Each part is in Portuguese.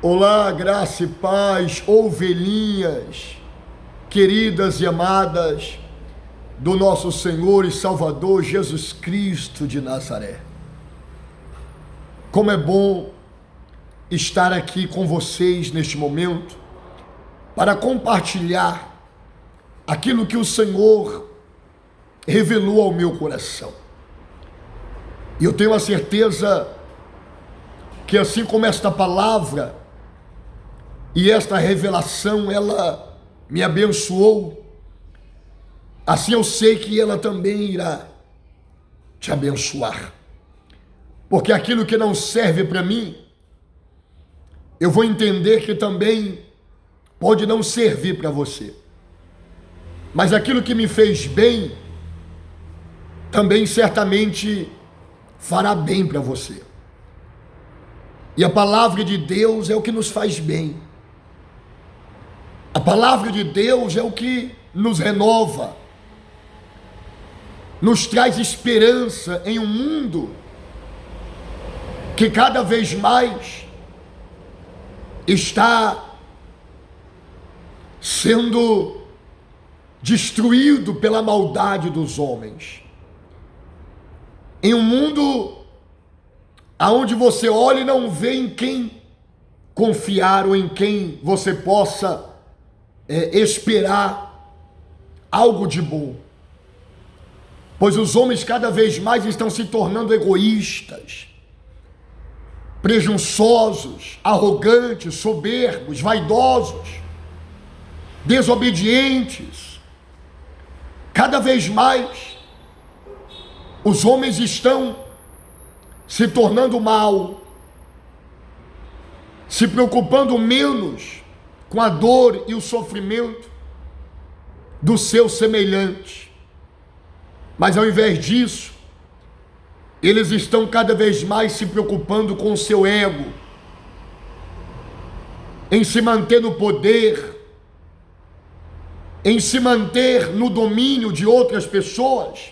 Olá, graça e paz, ovelhinhas, queridas e amadas do nosso Senhor e Salvador Jesus Cristo de Nazaré. Como é bom estar aqui com vocês neste momento para compartilhar aquilo que o Senhor revelou ao meu coração. E eu tenho a certeza que assim como esta palavra e esta revelação, ela me abençoou, assim eu sei que ela também irá te abençoar. Porque aquilo que não serve para mim, eu vou entender que também pode não servir para você. Mas aquilo que me fez bem, também certamente fará bem para você. E a palavra de Deus é o que nos faz bem. A palavra de Deus é o que nos renova, nos traz esperança em um mundo que cada vez mais está sendo destruído pela maldade dos homens. Em um mundo aonde você olha e não vê em quem confiar ou em quem você possa esperar algo de bom. Pois os homens cada vez mais estão se tornando egoístas, presunçosos, arrogantes, soberbos, vaidosos, desobedientes. Cada vez mais os homens estão se tornando mal, se preocupando menos com a dor e o sofrimento do seu semelhante. Mas ao invés disso, eles estão cada vez mais se preocupando com o seu ego, em se manter no poder, em se manter no domínio de outras pessoas.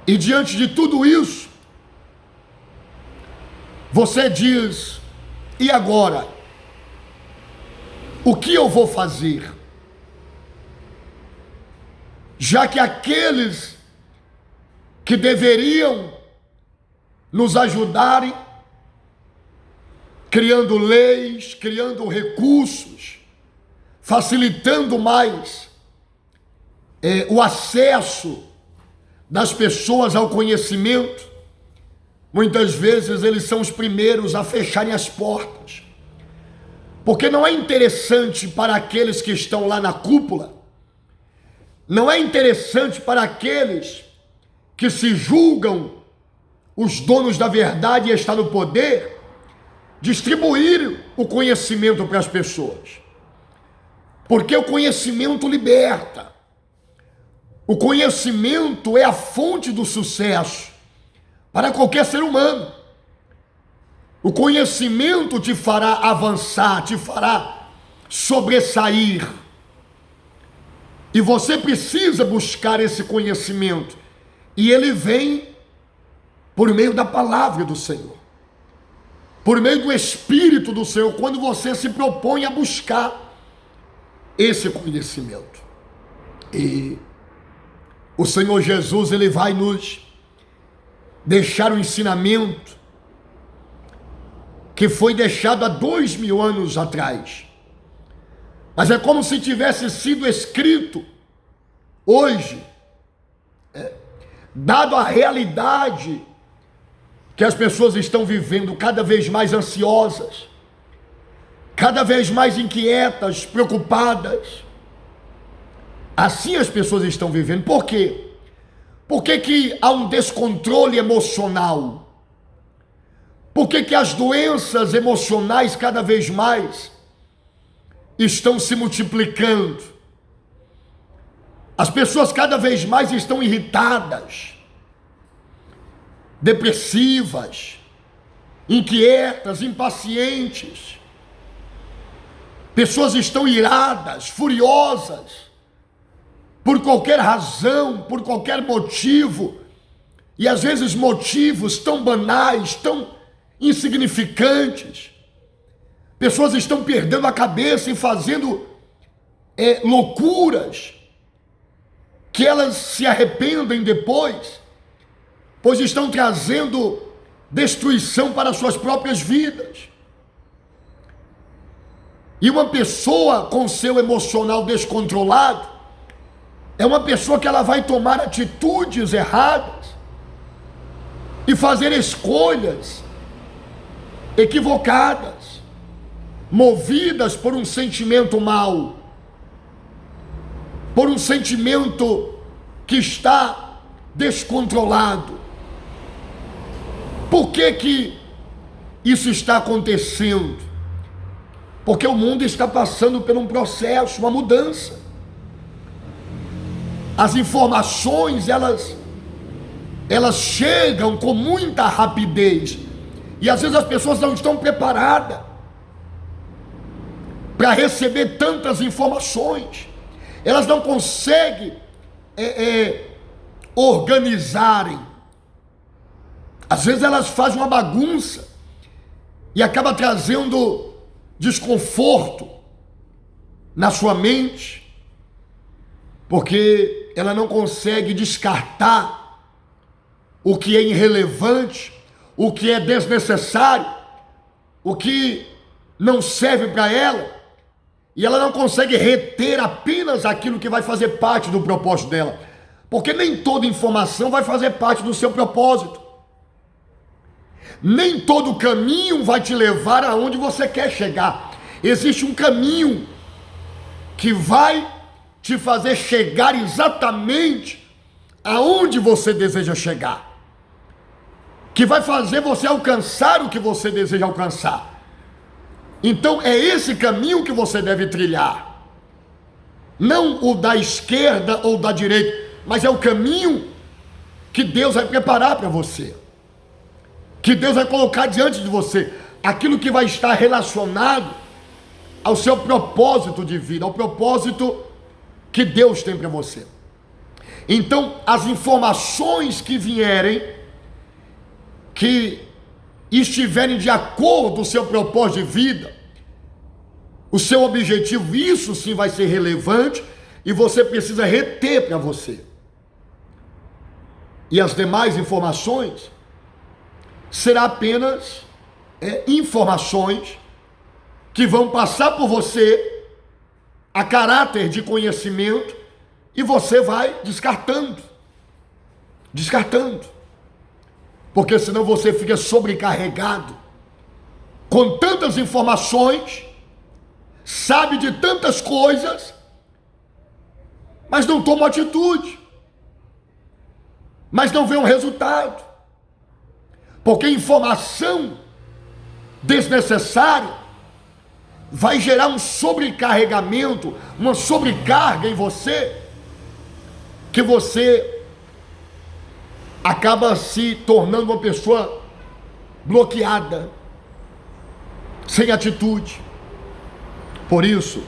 E diante de tudo isso, você diz: e agora? O que eu vou fazer? Já que aqueles que deveriam nos ajudarem, criando leis, criando recursos, facilitando mais o acesso das pessoas ao conhecimento, muitas vezes eles são os primeiros a fecharem as portas. Porque não é interessante para aqueles que estão lá na cúpula, não é interessante para aqueles que se julgam os donos da verdade e estão no poder, distribuir o conhecimento para as pessoas. Porque o conhecimento liberta. O conhecimento é a fonte do sucesso para qualquer ser humano. O conhecimento te fará avançar, te fará sobressair. E você precisa buscar esse conhecimento. E ele vem por meio da palavra do Senhor, por meio do Espírito do Senhor, quando você se propõe a buscar esse conhecimento. E o Senhor Jesus, ele vai nos deixar um ensinamento que foi deixado há 2000 anos atrás. Mas é como se tivesse sido escrito hoje, dado a realidade que as pessoas estão vivendo, cada vez mais ansiosas, cada vez mais inquietas, preocupadas. Assim as pessoas estão vivendo. Por quê? Por que há um descontrole emocional? Por que as doenças emocionais cada vez mais estão se multiplicando? As pessoas cada vez mais estão irritadas, depressivas, inquietas, impacientes. Pessoas estão iradas, furiosas, por qualquer razão, por qualquer motivo, e às vezes motivos tão banais, tão insignificantes, Pessoas estão perdendo a cabeça e fazendo loucuras que elas se arrependem depois, pois estão trazendo destruição para suas próprias vidas. E uma pessoa com seu emocional descontrolado é uma pessoa que ela vai tomar atitudes erradas e fazer escolhas equivocadas, movidas por um sentimento mau, por um sentimento que está descontrolado. Por que isso está acontecendo? Porque o mundo está passando por um processo, uma mudança. As informações, elas chegam com muita rapidez. E às vezes as pessoas não estão preparadas para receber tantas informações. Elas não conseguem organizarem. Às vezes elas fazem uma bagunça e acaba trazendo desconforto na sua mente, porque ela não consegue descartar o que é irrelevante, o que é desnecessário, o que não serve para ela, e ela não consegue reter apenas aquilo que vai fazer parte do propósito dela, porque nem toda informação vai fazer parte do seu propósito. Nem todo caminho vai te levar aonde você quer chegar. Existe um caminho que vai te fazer chegar exatamente aonde você deseja chegar, que vai fazer você alcançar o que você deseja alcançar. Então é esse caminho que você deve trilhar, não o da esquerda ou da direita, mas é o caminho que Deus vai preparar para você, que Deus vai colocar diante de você, aquilo que vai estar relacionado ao seu propósito de vida, ao propósito que Deus tem para você. Então, as informações que vierem, que estiverem de acordo com o seu propósito de vida, o seu objetivo, isso sim vai ser relevante e você precisa reter para você. E as demais informações será apenas informações que vão passar por você a caráter de conhecimento e você vai descartando, porque senão você fica sobrecarregado com tantas informações, sabe de tantas coisas, mas não toma atitude, mas não vê um resultado, porque informação desnecessária vai gerar um sobrecarregamento, uma sobrecarga em você, que você acaba se tornando uma pessoa bloqueada, sem atitude. Por isso,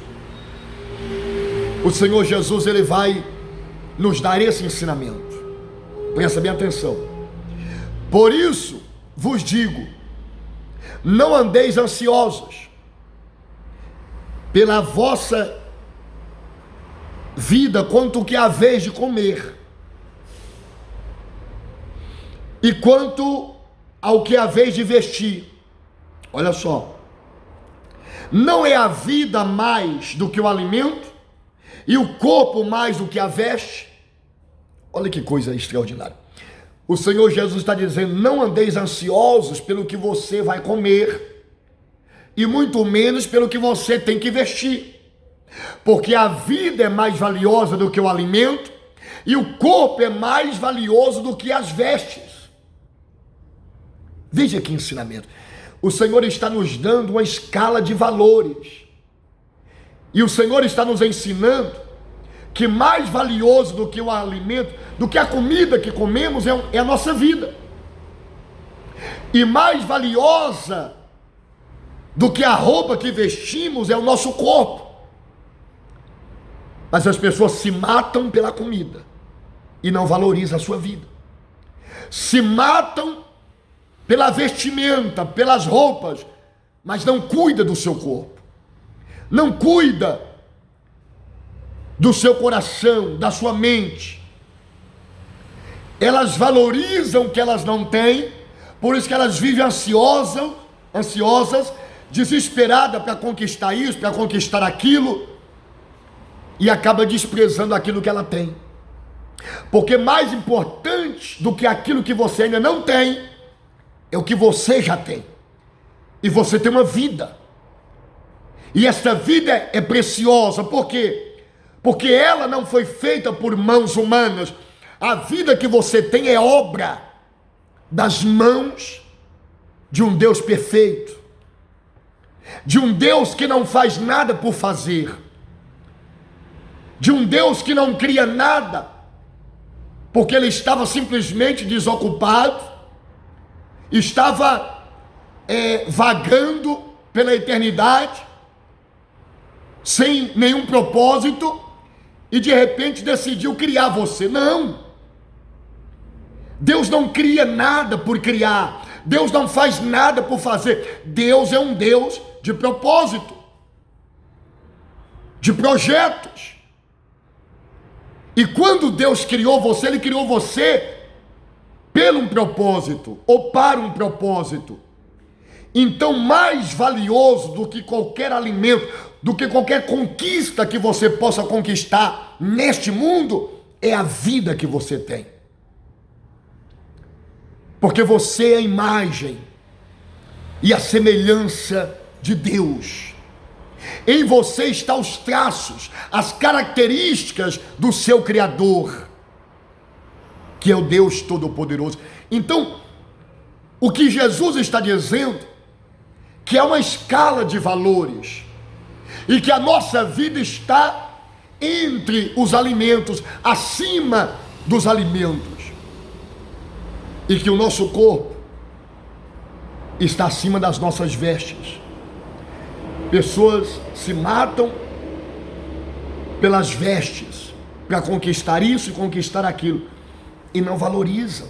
o Senhor Jesus, ele vai nos dar esse ensinamento. Presta bem atenção. Por isso vos digo, não andeis ansiosos pela vossa vida, quanto o que haveis de comer, e quanto ao que haveis de vestir. Olha só, não é a vida mais do que o alimento, e o corpo mais do que a veste? Olha que coisa extraordinária. O Senhor Jesus está dizendo, não andeis ansiosos pelo que você vai comer, e muito menos pelo que você tem que vestir, porque a vida é mais valiosa do que o alimento, e o corpo é mais valioso do que as vestes. Veja que ensinamento. O Senhor está nos dando uma escala de valores, e o Senhor está nos ensinando que mais valioso do que o alimento, do que a comida que comemos, é a nossa vida, e mais valiosa do que a roupa que vestimos é o nosso corpo. Mas as pessoas se matam pela comida e não valorizam a sua vida, se matam pela vestimenta, pelas roupas, mas não cuida do seu corpo, não cuida do seu coração, da sua mente. Elas valorizam o que elas não têm, por isso que elas vivem ansiosas, desesperadas para conquistar isso, para conquistar aquilo, e acaba desprezando aquilo que ela tem. Porque mais importante do que aquilo que você ainda não tem, é o que você já tem. E você tem uma vida. E esta vida é preciosa, por quê? Porque ela não foi feita por mãos humanas. A vida que você tem é obra das mãos de um Deus perfeito, de um Deus que não faz nada por fazer, de um Deus que não cria nada, porque ele estava simplesmente desocupado, estava vagando pela eternidade, sem nenhum propósito, e de repente decidiu criar você. Não! Deus não cria nada por criar, Deus não faz nada por fazer. Deus é um Deus de propósito, de projetos. E quando Deus criou você, Ele criou você pelo um propósito, ou para um propósito. Então, mais valioso do que qualquer alimento, do que qualquer conquista que você possa conquistar neste mundo, é a vida que você tem. Porque você é a imagem e a semelhança de Deus. Em você estão os traços, as características do seu Criador, que é o Deus Todo-Poderoso. Então, o que Jesus está dizendo, que é uma escala de valores, e que a nossa vida está entre os alimentos, acima dos alimentos, e que o nosso corpo está acima das nossas vestes. Pessoas se matam pelas vestes, para conquistar isso e conquistar aquilo, e não valorizam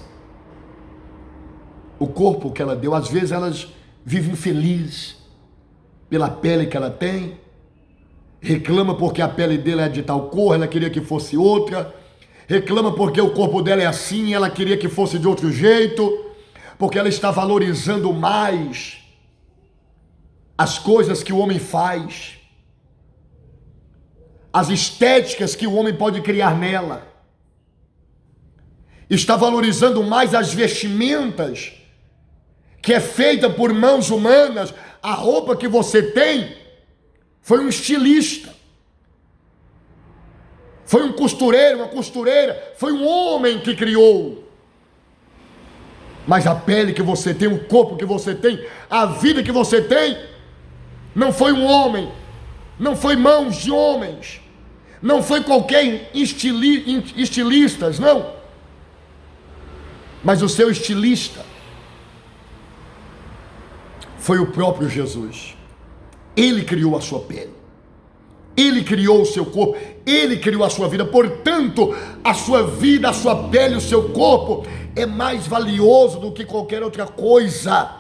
o corpo que ela deu. Às vezes elas vivem felizes pela pele que ela tem, reclama porque a pele dela é de tal cor, ela queria que fosse outra, reclama porque o corpo dela é assim, ela queria que fosse de outro jeito, porque ela está valorizando mais as coisas que o homem faz, as estéticas que o homem pode criar nela, está valorizando mais as vestimentas que é feita por mãos humanas. A roupa que você tem foi um estilista, foi um costureiro, uma costureira, foi um homem que criou. Mas a pele que você tem, o corpo que você tem, a vida que você tem, não foi um homem, não foi mãos de homens, não foi qualquer estilistas, não. Mas o seu estilista foi o próprio Jesus. Ele criou a sua pele, Ele criou o seu corpo, Ele criou a sua vida. Portanto, a sua vida, a sua pele, o seu corpo é mais valioso do que qualquer outra coisa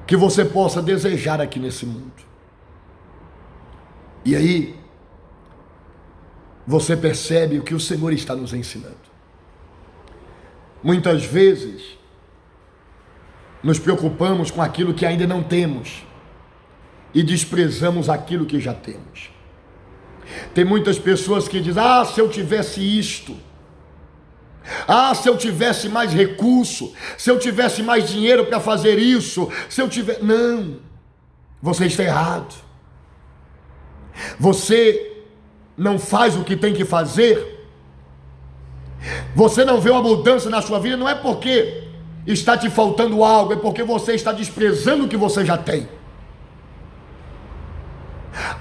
que você possa desejar aqui nesse mundo. E aí, você percebe o que o Senhor está nos ensinando. Muitas vezes, nos preocupamos com aquilo que ainda não temos e desprezamos aquilo que já temos. Tem muitas pessoas que dizem: ah, se eu tivesse isto, ah, se eu tivesse mais recurso, se eu tivesse mais dinheiro para fazer isso, se eu tiver... Não, você está errado. Você não faz o que tem que fazer, você não vê uma mudança na sua vida, não é porque está te faltando algo, é porque você está desprezando o que você já tem.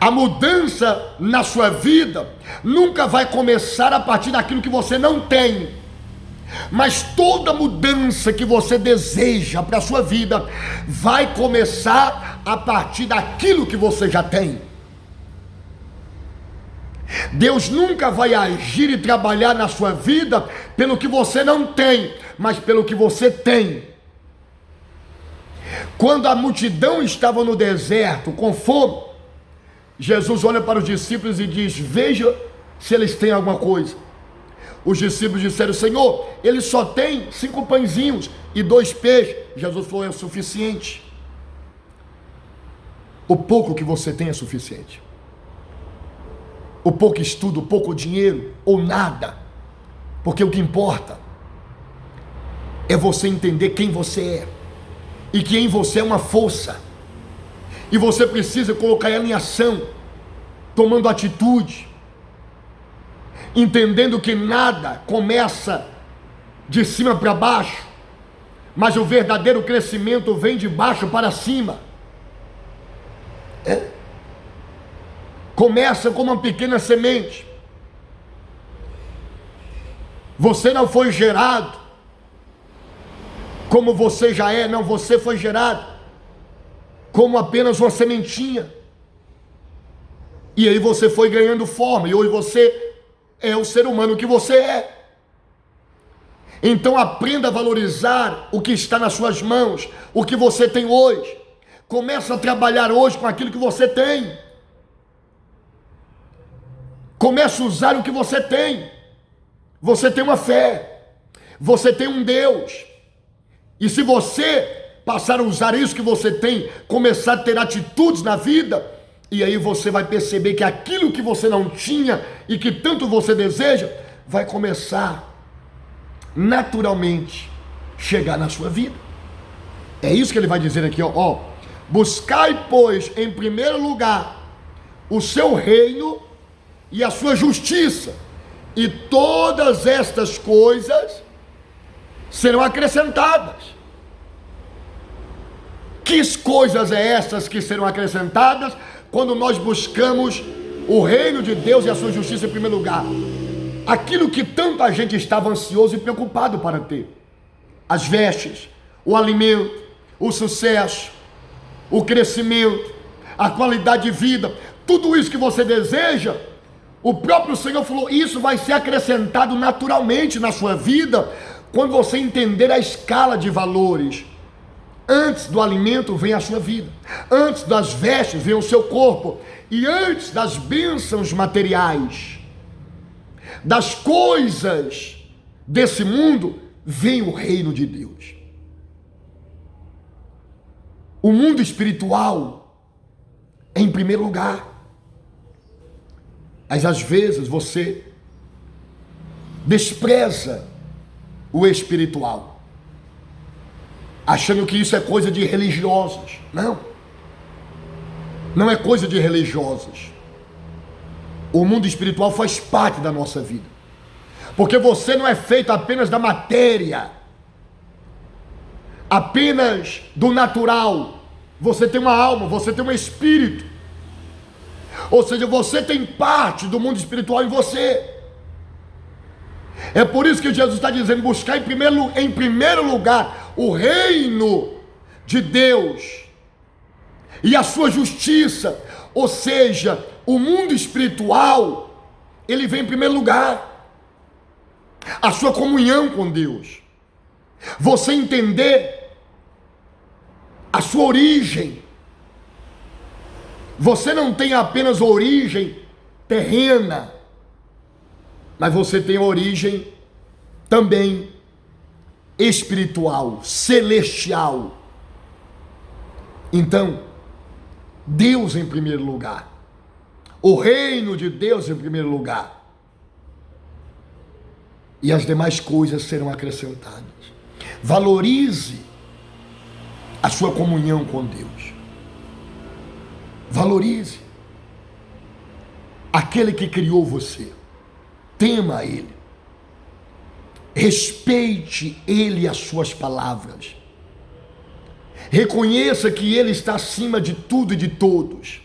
A mudança na sua vida nunca vai começar a partir daquilo que você não tem, mas toda mudança que você deseja para a sua vida vai começar a partir daquilo que você já tem. Deus nunca vai agir e trabalhar na sua vida pelo que você não tem, mas pelo que você tem. Quando a multidão estava no deserto com fome, Jesus olha para os discípulos e diz: veja se eles têm alguma coisa. Os discípulos disseram: Senhor, eles só têm 5 pãezinhos e 2 peixes. Jesus falou: é o suficiente. O pouco que você tem é suficiente. O pouco estudo, o pouco dinheiro ou nada. Porque o que importa é você entender quem você é e que em você é uma força. E você precisa colocar ela em ação, tomando atitude, entendendo que nada começa de cima para baixo, mas o verdadeiro crescimento vem de baixo para cima. Começa como uma pequena semente. Você não foi gerado como você já é, não, você foi gerado como apenas uma sementinha. E aí você foi ganhando forma, e hoje você é o ser humano que você é. Então aprenda a valorizar o que está nas suas mãos, o que você tem hoje. Começa a trabalhar hoje com aquilo que você tem. Começa a usar o que você tem. Você tem uma fé, você tem um Deus. E se você passar a usar isso que você tem, começar a ter atitudes na vida, e aí você vai perceber que aquilo que você não tinha e que tanto você deseja, vai começar naturalmente chegar na sua vida. É isso que ele vai dizer aqui, ó. Buscai, pois, em primeiro lugar o seu reino e a sua justiça, e todas estas coisas serão acrescentadas. Que coisas é essas que serão acrescentadas quando nós buscamos o reino de Deus e a sua justiça em primeiro lugar? Aquilo que tanta gente estava ansioso e preocupado para ter: as vestes, o alimento, o sucesso, o crescimento, a qualidade de vida, tudo isso que você deseja. O próprio Senhor falou: isso vai ser acrescentado naturalmente na sua vida, quando você entender a escala de valores. Antes do alimento vem a sua vida, antes das vestes vem o seu corpo, e antes das bênçãos materiais, das coisas desse mundo, vem o reino de Deus. O mundo espiritual é em primeiro lugar. Mas às vezes você despreza o espiritual, achando que isso é coisa de religiosos. Não, não é coisa de religiosos. O mundo espiritual faz parte da nossa vida, porque você não é feito apenas da matéria, apenas do natural. Você tem uma alma, você tem um espírito. Ou seja, você tem parte do mundo espiritual em você. É por isso que Jesus está dizendo: buscar em primeiro lugar o reino de Deus e a sua justiça. Ou seja, o mundo espiritual, ele vem em primeiro lugar. A sua comunhão com Deus, você entender a sua origem. Você não tem apenas origem terrena, mas você tem origem também espiritual, celestial. Então, Deus em primeiro lugar, o reino de Deus em primeiro lugar, e as demais coisas serão acrescentadas. Valorize a sua comunhão com Deus. Valorize aquele que criou você. Tema Ele. Respeite Ele e as suas palavras. Reconheça que Ele está acima de tudo e de todos.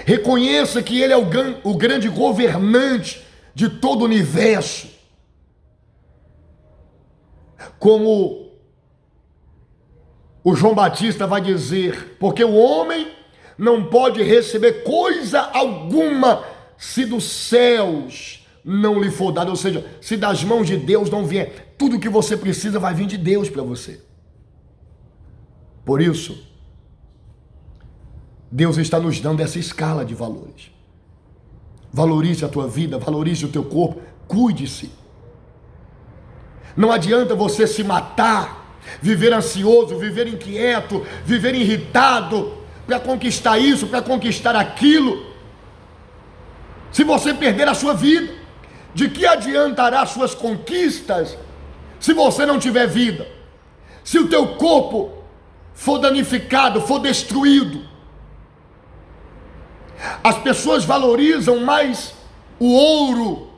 Reconheça que Ele é o grande governante de todo o universo. Como o João Batista vai dizer: porque o homem não pode receber coisa alguma se dos céus não lhe for dado. Ou seja, se das mãos de Deus não vier, tudo que você precisa vai vir de Deus para você. Por isso, Deus está nos dando essa escala de valores. Valorize a tua vida, valorize o teu corpo, cuide-se. Não adianta você se matar, viver ansioso, viver inquieto, viver irritado, para conquistar isso, para conquistar aquilo. Se você perder a sua vida, de que adiantará suas conquistas se você não tiver vida? Se o teu corpo for danificado, for destruído. As pessoas valorizam mais o ouro,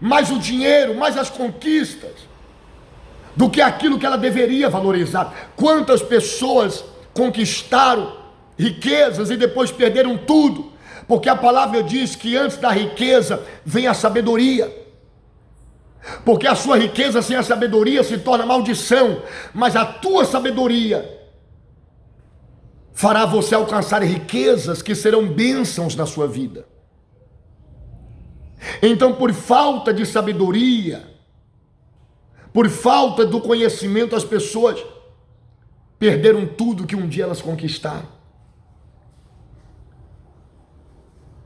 mais o dinheiro, mais as conquistas, do que aquilo que ela deveria valorizar. Quantas pessoas conquistaram riquezas e depois perderam tudo, porque a palavra diz que antes da riqueza vem a sabedoria. Porque a sua riqueza sem a sabedoria se torna maldição, mas a tua sabedoria fará você alcançar riquezas que serão bênçãos na sua vida. Então, por falta de sabedoria, por falta do conhecimento, as pessoas perderam tudo que um dia elas conquistaram.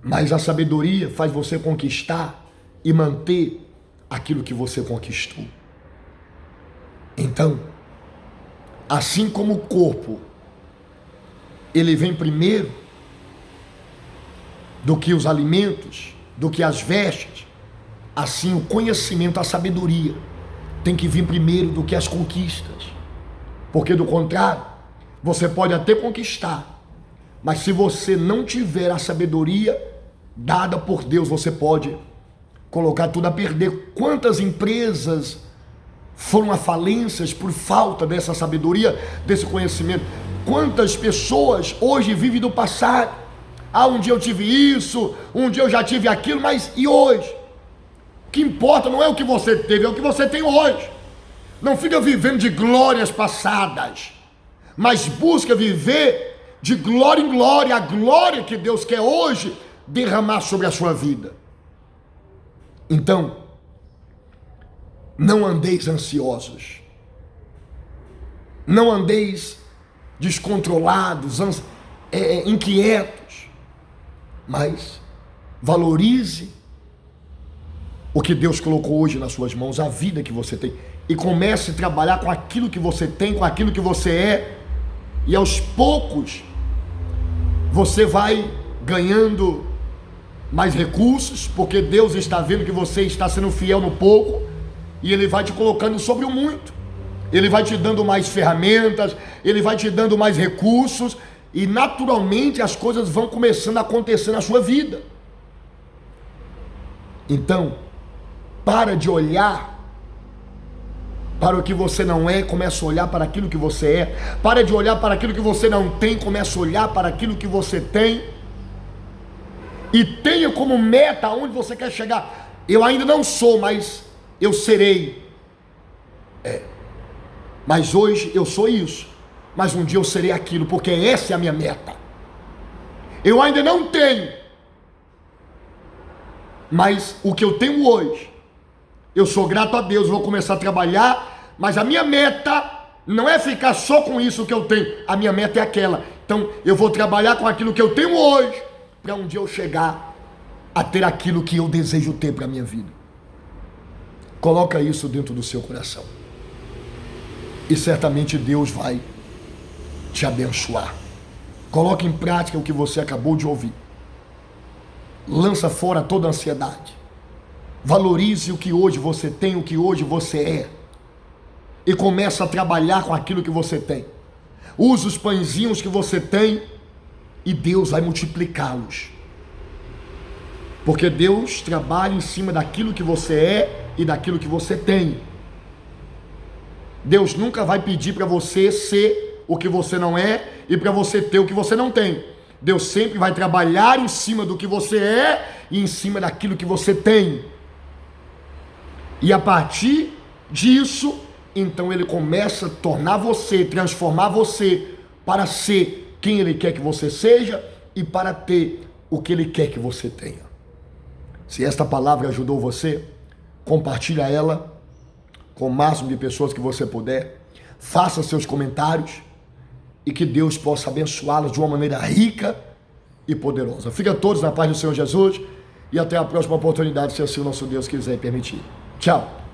Mas a sabedoria faz você conquistar e manter aquilo que você conquistou. Então, assim como o corpo, ele vem primeiro do que os alimentos, do que as vestes, assim o conhecimento, a sabedoria tem que vir primeiro do que as conquistas. Porque do contrário, você pode até conquistar, mas se você não tiver a sabedoria dada por Deus, você pode colocar tudo a perder. Quantas empresas foram a falências por falta dessa sabedoria, desse conhecimento? Quantas pessoas hoje vivem do passado? Um dia eu tive isso, um dia eu já tive aquilo, mas e hoje? O que importa não é o que você teve, é o que você tem hoje. Não fica vivendo de glórias passadas, mas busca viver de glória em glória, a glória que Deus quer hoje derramar sobre a sua vida. Então, não andeis ansiosos, não andeis descontrolados, inquietos, mas valorize o que Deus colocou hoje nas suas mãos, a vida que você tem, e comece a trabalhar com aquilo que você tem, com aquilo que você é, e aos poucos você vai ganhando mais recursos, porque Deus está vendo que você está sendo fiel no pouco, e Ele vai te colocando sobre o muito. Ele vai te dando mais ferramentas, Ele vai te dando mais recursos, e naturalmente as coisas vão começando a acontecer na sua vida. Então, para de olhar para o que você não é, começa a olhar para aquilo que você é. Para de olhar para aquilo que você não tem, começa a olhar para aquilo que você tem. E tenha como meta aonde você quer chegar. Eu ainda não sou, mas eu serei. Mas hoje eu sou isso, mas um dia eu serei aquilo, porque essa é a minha meta. Eu ainda não tenho, mas o que eu tenho hoje, eu sou grato a Deus, vou começar a trabalhar, mas a minha meta não é ficar só com isso que eu tenho, a minha meta é aquela. Então eu vou trabalhar com aquilo que eu tenho hoje, para um dia eu chegar a ter aquilo que eu desejo ter para a minha vida. Coloca isso dentro do seu coração, e certamente Deus vai te abençoar. Coloque em prática o que você acabou de ouvir. Lança fora toda a ansiedade. Valorize o que hoje você tem, o que hoje você é, e começa a trabalhar com aquilo que você tem. Use os pãezinhos que você tem e Deus vai multiplicá-los. Porque Deus trabalha em cima daquilo que você é e daquilo que você tem. Deus nunca vai pedir para você ser o que você não é e para você ter o que você não tem. Deus sempre vai trabalhar em cima do que você é e em cima daquilo que você tem. E a partir disso, então Ele começa a tornar você, transformar você para ser quem Ele quer que você seja e para ter o que Ele quer que você tenha. Se esta palavra ajudou você, compartilha ela com o máximo de pessoas que você puder. Faça seus comentários e que Deus possa abençoá-los de uma maneira rica e poderosa. Fica todos na paz do Senhor Jesus e até a próxima oportunidade, se assim o nosso Deus quiser e permitir. Tchau.